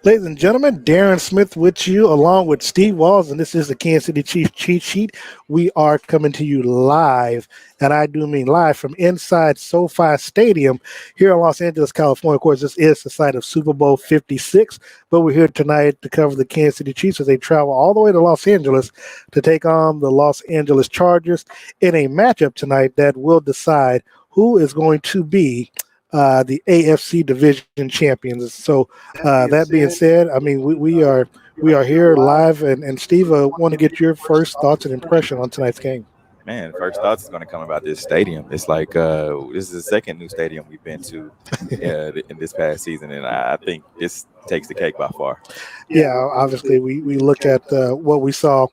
Ladies and gentlemen, Darren Smith with you, along with Steve Walls, and this is the Kansas City Chiefs cheat sheet. We are coming to you live, and I do mean live from inside SoFi Stadium here in Los Angeles, California. Of course, this is the site of Super Bowl 56, but we're here tonight to cover the Kansas City Chiefs as they travel all the way to Los Angeles to take on the Los Angeles Chargers in a matchup tonight that will decide who is going to be the AFC division champions. So that being said, I mean we are here live, and Steve, want to get your first thoughts and impression on tonight's game. Man, first thoughts is going to come about this stadium. It's like this is the second new stadium we've been to in this past season, and I think this takes the cake by far. Yeah, obviously we look at what we saw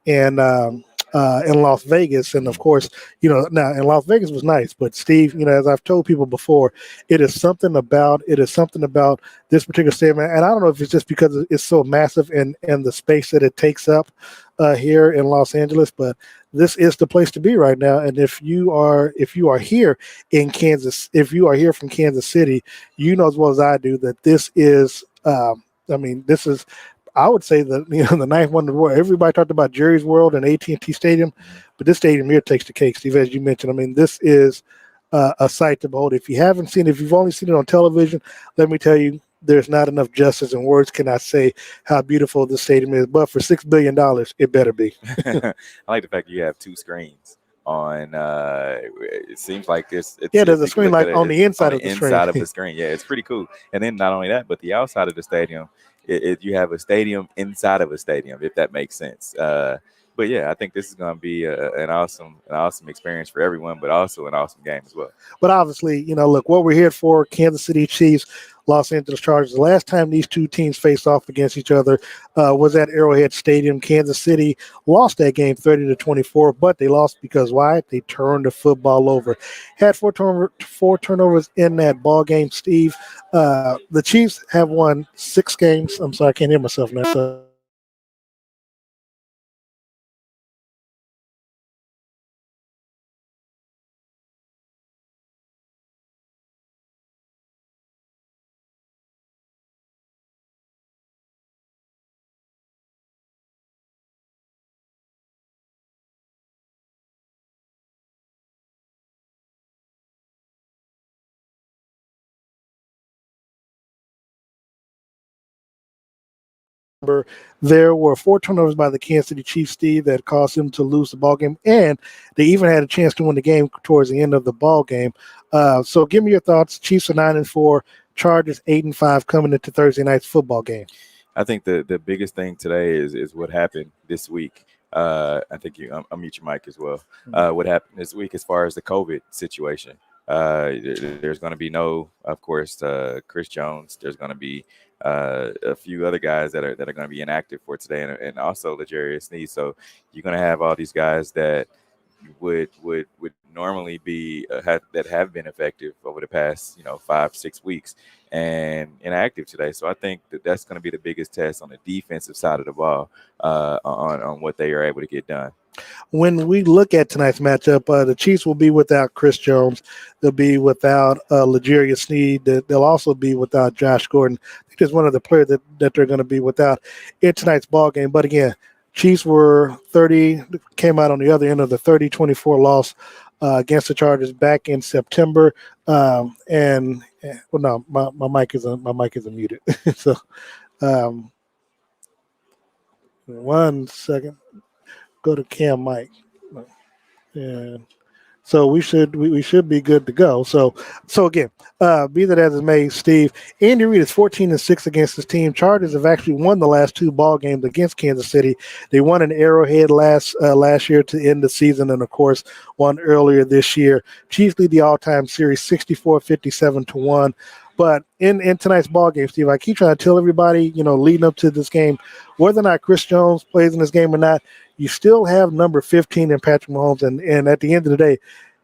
and. In Las Vegas, and of course, now in Las Vegas was nice, but Steve, as I've told people before, it is something about this particular stadium, and I don't know if it's just because it's so massive and the space that it takes up here in Los Angeles, but this is the place to be right now. And if you are here in Kansas, if you are here from Kansas City, you know as well as I do that this is. This is. I would say that the ninth wonder of the world. Everybody talked about Jerry's World and AT&T Stadium, but this stadium here takes the cake, Steve, as you mentioned. I mean, this is a sight to behold. If you've only seen it on television, let me tell you, there's not enough justice and words cannot say how beautiful this stadium is. But for $6 billion, it better be. I like the fact that you have two screens on. It seems like there's a screen like on the inside of the screen. Inside of the screen, yeah, it's pretty cool. And then not only that, but the outside of the stadium. You have a stadium inside of a stadium, if that makes sense. But yeah, I think this is going to be an awesome experience for everyone, but also an awesome game as well. But obviously, look, what we're here for, Kansas City Chiefs, Los Angeles Chargers. The last time these two teams faced off against each other was at Arrowhead Stadium. Kansas City lost that game 30-24, but they lost because why? They turned the football over. Had four turnovers in that ball game, Steve. The Chiefs have won 6 games. I'm sorry, I can't hear myself now. So there were 4 turnovers by the Kansas City Chiefs, Steve, that caused them to lose the ball game, and they even had a chance to win the game towards the end of the ball game. So, give me your thoughts. Chiefs are 9-4, Chargers 8-5 coming into Thursday night's football game. I think the biggest thing today is what happened this week. I think I'll mute your mic as well. What happened this week as far as the COVID situation? There's going to be of course, Chris Jones. There's going to be a few other guys that are going to be inactive for today, and also L'Jarius Sneed. So you're going to have all these guys that would normally be that have been effective over the past 5-6 weeks and inactive today. So I think that's going to be the biggest test on the defensive side of the ball on what they are able to get done. When we look at tonight's matchup, the Chiefs will be without Chris Jones. They'll be without L'Jarius Sneed. They'll also be without Josh Gordon. I think there's one of the players that they're going to be without in tonight's ball game. But again, Chiefs came out on the other end of the 30-24 loss against the Chargers back in September. My mic is muted. So, 1 second. Go to Cam Mike. Yeah. So we should be good to go. So again, be that as it may, Steve, Andy Reid is 14-6 against his team. Chargers have actually won the last 2 ball games against Kansas City. They won an Arrowhead last year to end the season, and of course won earlier this year. Chiefs lead the all-time series 64-57-1. But in tonight's ball game, Steve, I keep trying to tell everybody, leading up to this game, whether or not Chris Jones plays in this game or not, you still have number 15 in Patrick Mahomes. And at the end of the day,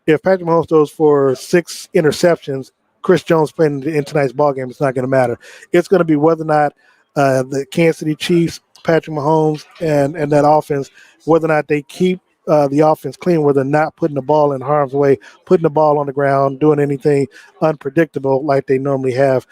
if Patrick Mahomes throws for 6 interceptions, Chris Jones playing in tonight's ball game, it's not going to matter. It's going to be whether or not the Kansas City Chiefs, Patrick Mahomes, and that offense, whether or not they keep the offense clean, where they're not putting the ball in harm's way, putting the ball on the ground, doing anything unpredictable like they normally have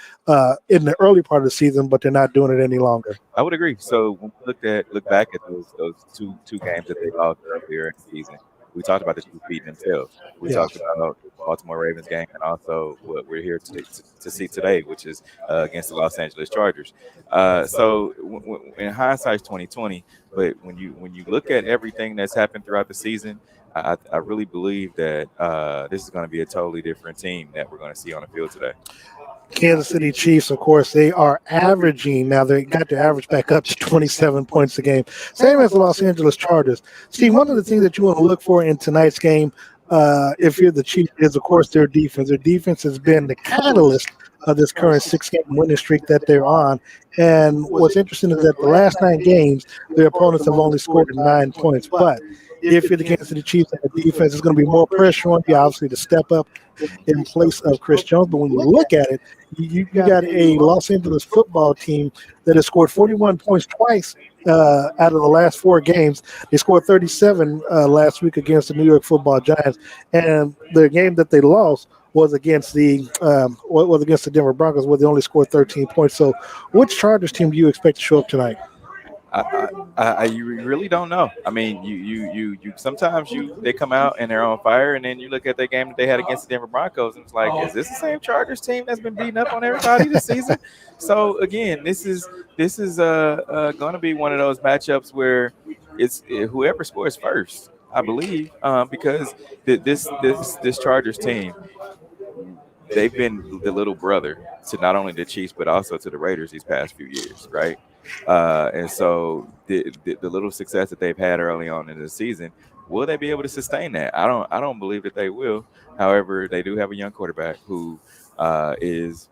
in the early part of the season, but they're not doing it any longer. I would agree. So when we look back at those two games that they lost earlier in the season, we talked about the two beating themselves. We Yeah. talked about the Baltimore Ravens game and also what we're here to see today, which is against the Los Angeles Chargers. In hindsight, 2020. But when you look at everything that's happened throughout the season, I really believe that this is going to be a totally different team that we're going to see on the field today. Kansas City Chiefs, of course, they are averaging now. They got their average back up to 27 points a game, same as the Los Angeles Chargers. Steve, one of the things that you want to look for in tonight's game, if you're the Chiefs, is of course their defense. Their defense has been the catalyst of this current 6-game winning streak that they're on. And what's interesting is that the last 9 games, their opponents have only scored 9 points. But if you're the Kansas City Chiefs and the defense, is going to be more pressure on you, obviously, to step up in place of Chris Jones. But when you look at it, you got a Los Angeles football team that has scored 41 points twice out of the last 4 games. They scored 37 last week against the New York Football Giants, and the game that they lost was against the Denver Broncos, where they only scored 13 points. So, which Chargers team do you expect to show up tonight? You really don't know. I mean, you sometimes they come out and they're on fire, and then you look at their game that they had against the Denver Broncos, and it's like, is this the same Chargers team that's been beating up on everybody this season? So again, this is going to be one of those matchups where it's whoever scores first, I believe, because this Chargers team, they've been the little brother to not only the Chiefs but also to the Raiders these past few years, right? And so the little success that they've had early on in the season, will they be able to sustain that? I don't believe that they will. However, they do have a young quarterback who is,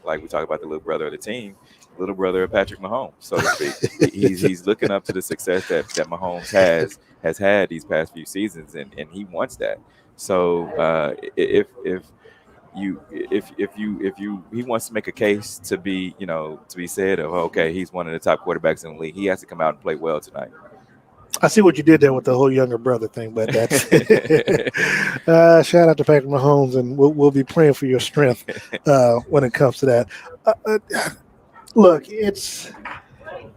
like we talk about the little brother of the team, little brother of Patrick Mahomes, so to speak. he's looking up to the success that Mahomes has had these past few seasons, and he wants that. So if he wants to make a case to be said of, okay, he's one of the top quarterbacks in the league, he has to come out and play well tonight. I see what you did there with the whole younger brother thing, but that's shout out to Patrick Mahomes, and we'll be praying for your strength when it comes to that. Look, it's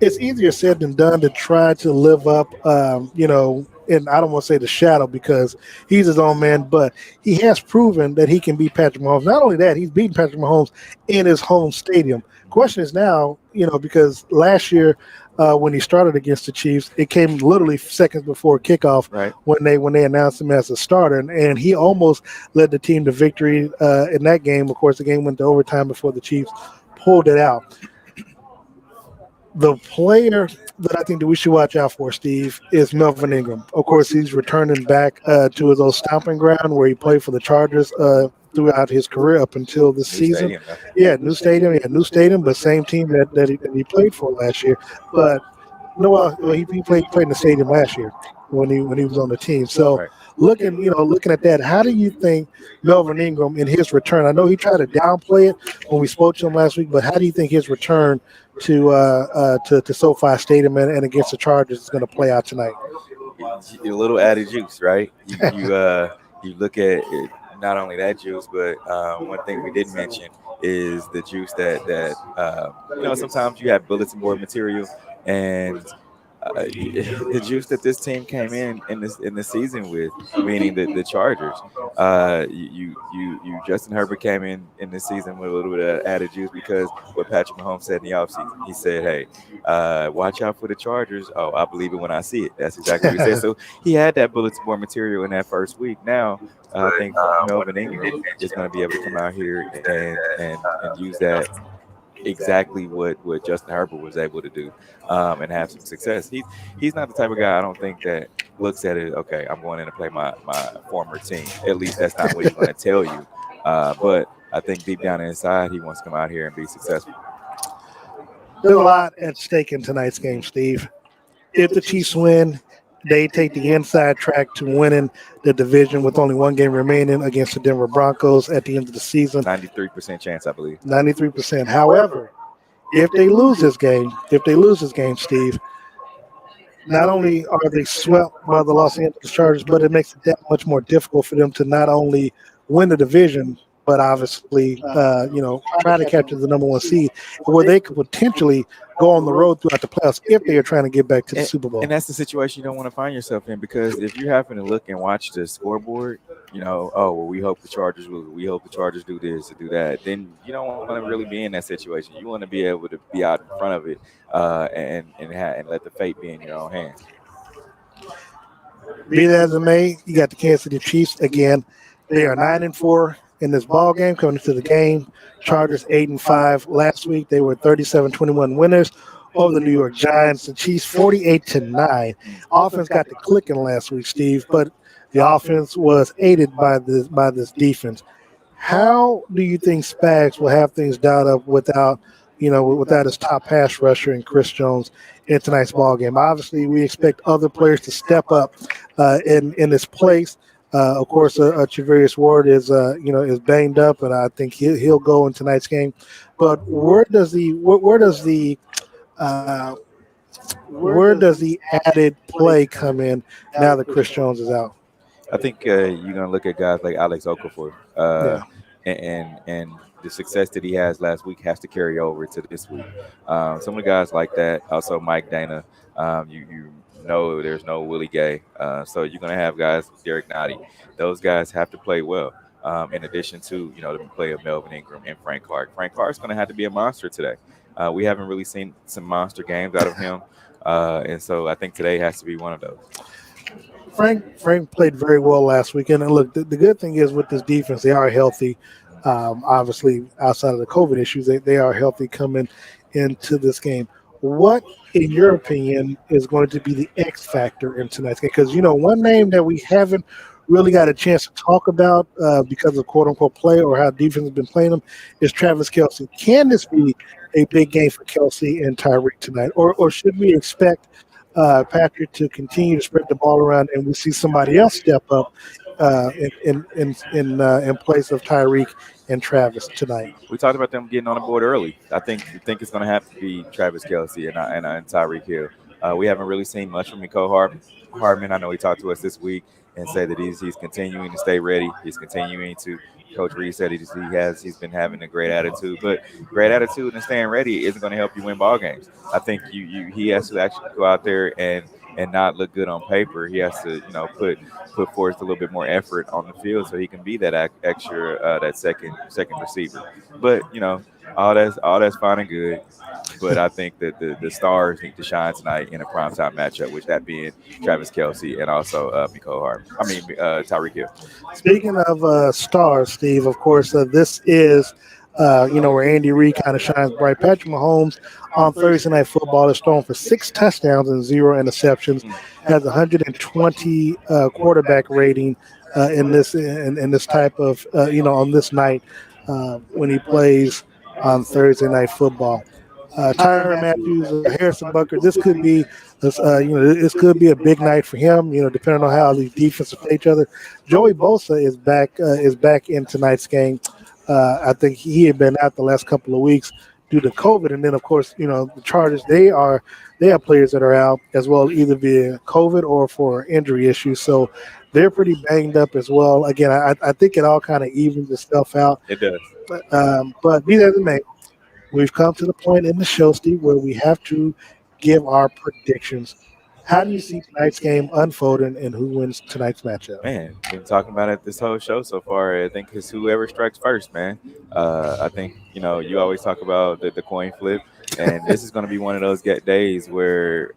easier said than done to try to live up, and I don't want to say the shadow because he's his own man, but he has proven that he can beat Patrick Mahomes. Not only that, he's beaten Patrick Mahomes in his home stadium. Question is now, because last year when he started against the Chiefs, it came literally seconds before kickoff, right, when they announced him as a starter, and he almost led the team to victory in that game. Of course, the game went to overtime before the Chiefs pulled it out. The player that I think that we should watch out for, Steve, is Melvin Ingram. Of course, he's returning back to his old stomping ground where he played for the Chargers throughout his career up until this season. New stadium, but same team that he played for last year. But he played in the stadium last year when he was on the team. So right. looking at that, how do you think Melvin Ingram in his return? I know he tried to downplay it when we spoke to him last week, but how do you think his return to SoFi Stadium and against the Chargers is going to play out tonight? A little added juice, right? You look at it, not only that juice, but one thing we didn't mention is the juice that sometimes you have bulletin board material, and the juice that this team came in the season with, meaning the Chargers. Justin Herbert came in this season with a little bit of added juice because what Patrick Mahomes said in the offseason. He said, "Hey, watch out for the Chargers." Oh, I believe it when I see it. That's exactly what he said. So he had that bulletin board material in that first week. Now I think Melvin Ingram is going to be able to come out here and use that exactly what Justin Herbert was able to do and have some success. He's not the type of guy, I don't think, that looks at it, okay, I'm going in to play my former team. At least that's not what he's going to tell you. But I think deep down inside, he wants to come out here and be successful. There's a lot at stake in tonight's game, Steve. If the Chiefs win, they take the inside track to winning the division with only one game remaining against the Denver Broncos at the end of the season. 93% chance, I believe. 93%. However, if they lose this game, Steve, not only are they swept by the Los Angeles Chargers, but it makes it that much more difficult for them to not only win the division, but obviously, try to capture the number one seed, where they could potentially go on the road throughout the playoffs if they are trying to get back to the and, Super Bowl. and that's the situation you don't want to find yourself in, because if you happen to look and watch the scoreboard, oh well, we hope the Chargers lose, we hope the Chargers do this or do that, then you don't want to really be in that situation. You want to be able to be out in front of it, and let the fate be in your own hands. Be that as it may, you got the Kansas City Chiefs again. They are 9-4 in this ball game coming into the game. Chargers 8-5. Last week they were 37-21 winners over the New York Giants. The Chiefs 48-9. Offense got the clicking last week, Steve, but the offense was aided by this defense. How do you think Spags will have things dialed up without his top pass rusher and Chris Jones in tonight's ball game? Obviously, we expect other players to step up in this place. Of course, Travarius Ward is banged up, and I think he'll go in tonight's game. But uh, where does the added play come in now that Chris Jones is out? I think you're gonna look at guys like Alex Okafor, Yeah. and the success that he has last week has to carry over to this week. Some of the guys like that. Also, Mike Dana. You know there's no Willie Gay, so you're gonna have guys Derek Nottie. Those guys have to play well. In addition to the play of Melvin Ingram and Frank Clark. Frank Clark's gonna have to be a monster today. We haven't really seen some monster games out of him, and so I think today has to be one of those. Frank played very well last weekend. And look, the good thing is with this defense, they are healthy. Obviously, outside of the COVID issues, they are healthy coming into this game. What, in your opinion, is going to be the X factor in tonight's game? Because, one name that we haven't really got a chance to talk about because of quote unquote play or how defense has been playing them is Travis Kelsey. Can this be a big game for Kelsey and Tyreek tonight? Or should we expect Patrick to continue to spread the ball around, and we see somebody else step up in place of Tyreek and Travis tonight? We talked about them getting on the board early. I think it's going to have to be Travis Kelsey and Tyreek Hill. We haven't really seen much from Hardman. I know he talked to us this week and said that he's continuing to stay ready. He's continuing to. Coach Reed said he's been having a great attitude, but great attitude and staying ready isn't going to help you win ball games. I think he has to actually go out there and not look good on paper. He has to put forth a little bit more effort on the field so he can be that extra that second receiver. But all that's fine and good. But I think that the stars need to shine tonight in a primetime matchup, which that being Travis Kelsey and also Tyreek Hill. Speaking of stars, Steve, of course, this is where Andy Reid kind of shines bright. Patrick Mahomes on Thursday Night Football is thrown for 6 touchdowns and 0 interceptions, has 120 quarterback rating in this type of on this night when he plays on Thursday Night Football. Tyrann Matthews, Harrison Butker. This could be a big night for him. Depending on how these defenses play each other. Joey Bosa is back in tonight's game. I think he had been out the last couple of weeks due to COVID, and then of course the Chargers they have players that are out as well, either via COVID or for injury issues. So they're pretty banged up as well. Again, I think it all kind of evens itself out. It does. But be that as it may. We've come to the point in the show, Steve, where we have to give our predictions. How do you see tonight's game unfolding, and who wins tonight's matchup? Man, been talking about it this whole show so far. I think it's whoever strikes first, man. I think you always talk about the coin flip, and this is going to be one of those days where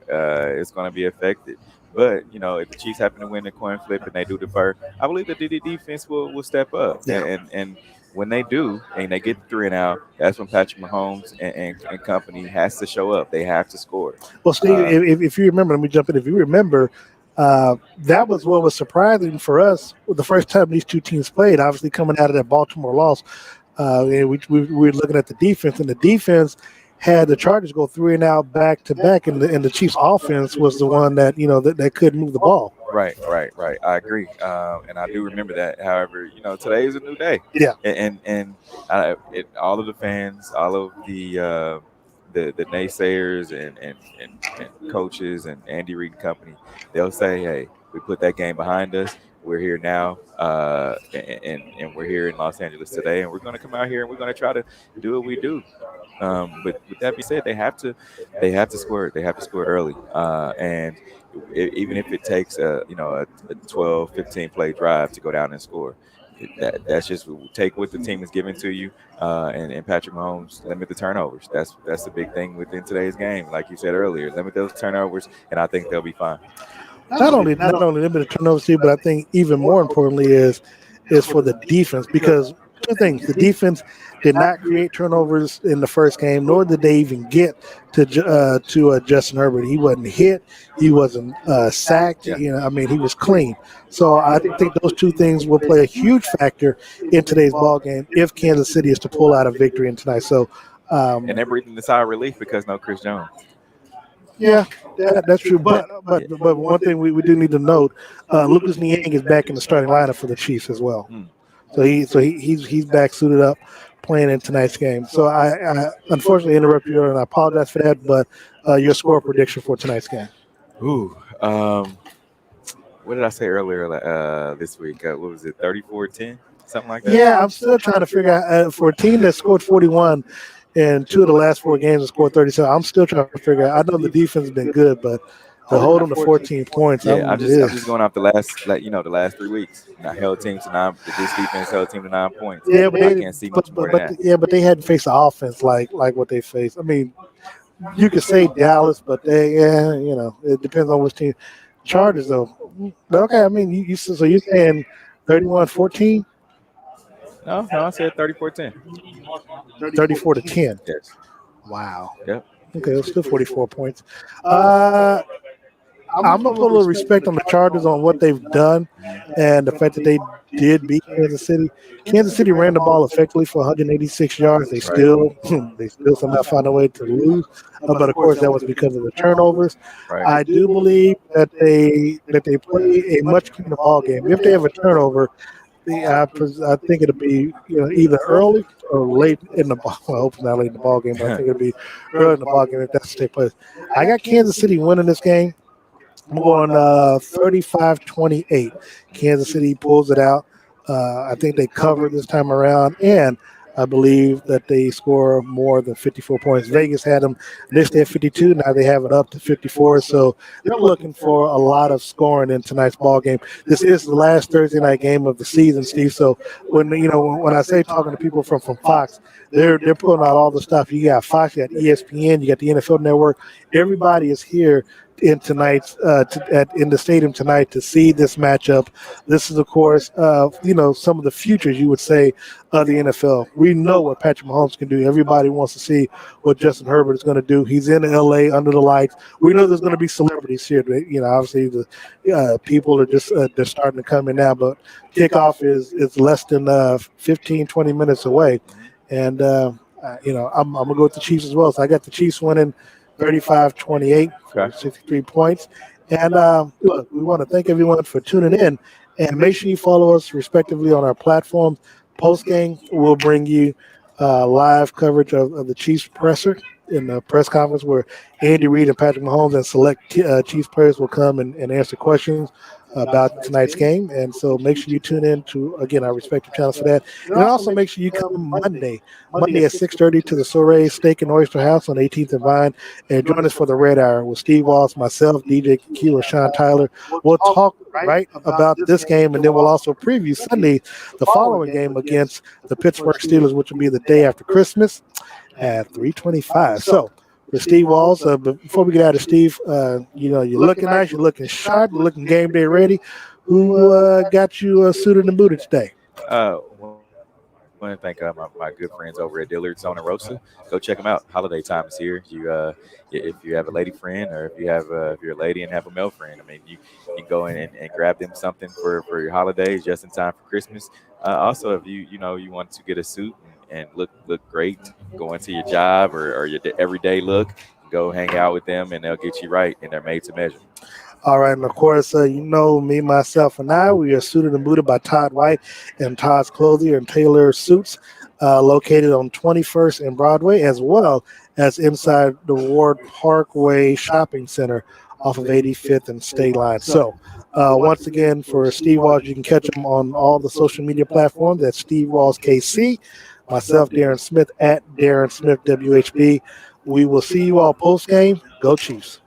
it's going to be affected. But if the Chiefs happen to win the coin flip and they do defer, I believe that the defense will step up. Yeah. And when they do and they get the 3 and out, that's when Patrick Mahomes and company has to show up. They have to score. Well, Steve, if you remember, let me jump in. If you remember, that was what was surprising for us the first time these two teams played. Obviously, coming out of that Baltimore loss, and we were looking at the defense, and the defense had the Chargers go 3 and out back to back, and the Chiefs' offense was the one that that couldn't move the ball. Right. I agree, and I do remember that. However, today is a new day. Yeah, and all of the fans, all of the the naysayers and coaches and Andy Reid and company, they'll say, "Hey, we put that game behind us. We're here now, and we're here in Los Angeles today, and we're going to come out here and we're going to try to do what we do." But with that being said, they have to score it. They have to score it early, and even if it takes a 12, 15 play drive to go down and score, that's just take what the team is giving to you, and Patrick Mahomes limit the turnovers. That's the big thing within today's game. Like you said earlier, limit those turnovers, and I think they'll be fine. Not only limited turnovers, Steve, but I think even more importantly is for the defense because two things: the defense did not create turnovers in the first game, nor did they even get to Justin Herbert. He wasn't hit, he wasn't sacked. Yeah. I mean, he was clean. So I think those two things will play a huge factor in today's ball game if Kansas City is to pull out a victory in tonight. So. And they're breathing the sigh of relief because no Chris Jones. Yeah, that's true. But but Yeah. but one thing we do need to note, Lucas Niang is back in the starting lineup for the Chiefs as well. Hmm. So he's back suited up, playing in tonight's game. So I unfortunately interrupt you, and I apologize for that. But your score prediction for tonight's game? Ooh, what did I say earlier this week? What was it, 34-10? Something like that? Yeah, I'm still trying to figure out for a team that scored 41 in two of the last four games and scored 37. I'm still trying to figure out. I know the defense has been good, but to hold them to 14 points, Yeah, I'm just going off the last the last 3 weeks. I held team to nine. This defense held team to 9 points. yeah, but I they can't see but, much but, more than but that. yeah, but they hadn't faced an offense like what they faced. I mean, you could say Dallas, but it depends on which team. Chargers though, but okay. I mean, so you're saying 31-14, No, I said 34-10. 34-10. Yes. Wow. Yep. Okay, it's still 44 points. Uh, I'm gonna put a little respect on the Chargers on what they've done and the fact that they did beat Kansas City. Kansas City ran the ball effectively for 186 yards. They Right. still they still somehow found a way to lose, but of course that was because of the turnovers. Right. I do believe that they play a much cleaner ball game. If they have a turnover, I think it'll be either early or late in the ball. Well, hopefully not late in the ball game, but I think it'll be early in the ball game if that's to take place. I got Kansas City winning this game. I'm going 35-28. Kansas City pulls it out. I think they cover this time around, and I believe that they score more than 54 points. Vegas had them initially at 52. Now they have it up to 54. So they're looking for a lot of scoring in tonight's ball game. This is the last Thursday night game of the season, Steve. So when I say talking to people from Fox, they're pulling out all the stuff. You got Fox, you got ESPN, you got the NFL Network. Everybody is here in the stadium tonight to see this matchup. This is, of course, some of the futures you would say of the NFL. We know what Patrick Mahomes can do. Everybody wants to see what Justin Herbert is going to do. He's in LA under the lights. We know there's going to be celebrities here. Obviously the people are just they're starting to come in now, but kickoff is less than 15, 20 minutes away, and I'm gonna go with the Chiefs as well. So I got the Chiefs winning 35-28 for Okay. 63 points. And look, we want to thank everyone for tuning in. And make sure you follow us respectively on our platforms. Post game, we'll bring you live coverage of the Chiefs presser in the press conference where Andy Reid and Patrick Mahomes and select Chiefs players will come and answer questions about tonight's game. And so make sure you tune in to, again, our respective channels for that. And also make sure you come Monday at 6:30 to the Soiree Steak and Oyster House on 18th and Vine, and join us for the Red Hour with Steve Walsh, myself, DJ Q, and Sean Tyler. We'll talk right about this game, and then we'll also preview Sunday, the following game against the Pittsburgh Steelers, which will be the day after Christmas at 3:25. So for Steve Walls, but before we get out of Steve, you're looking nice, you're looking sharp, you're looking game day ready. Who got you suited and booted today? I want to thank my good friends over at Dillard's on the Rosa. Go check them out. Holiday time is here. If you have a lady friend, or if you're a lady and have a male friend, I mean, you can go in and grab them something for your holidays, just in time for Christmas. Also, if you want to get a suit and look great, go into your job or your everyday look, go hang out with them, and they'll get you right, and they're made to measure. All right, and of course, me, myself, and I, we are suited and booted by Todd White and Todd's Clothing and Taylor Suits, located on 21st and Broadway, as well as inside the Ward Parkway Shopping Center off of 85th and State Line. So, once again, for Steve Walls, you can catch him on all the social media platforms. That's Steve Walls KC. Myself, Darren Smith, at Darren Smith WHB. We will see you all post game. Go Chiefs.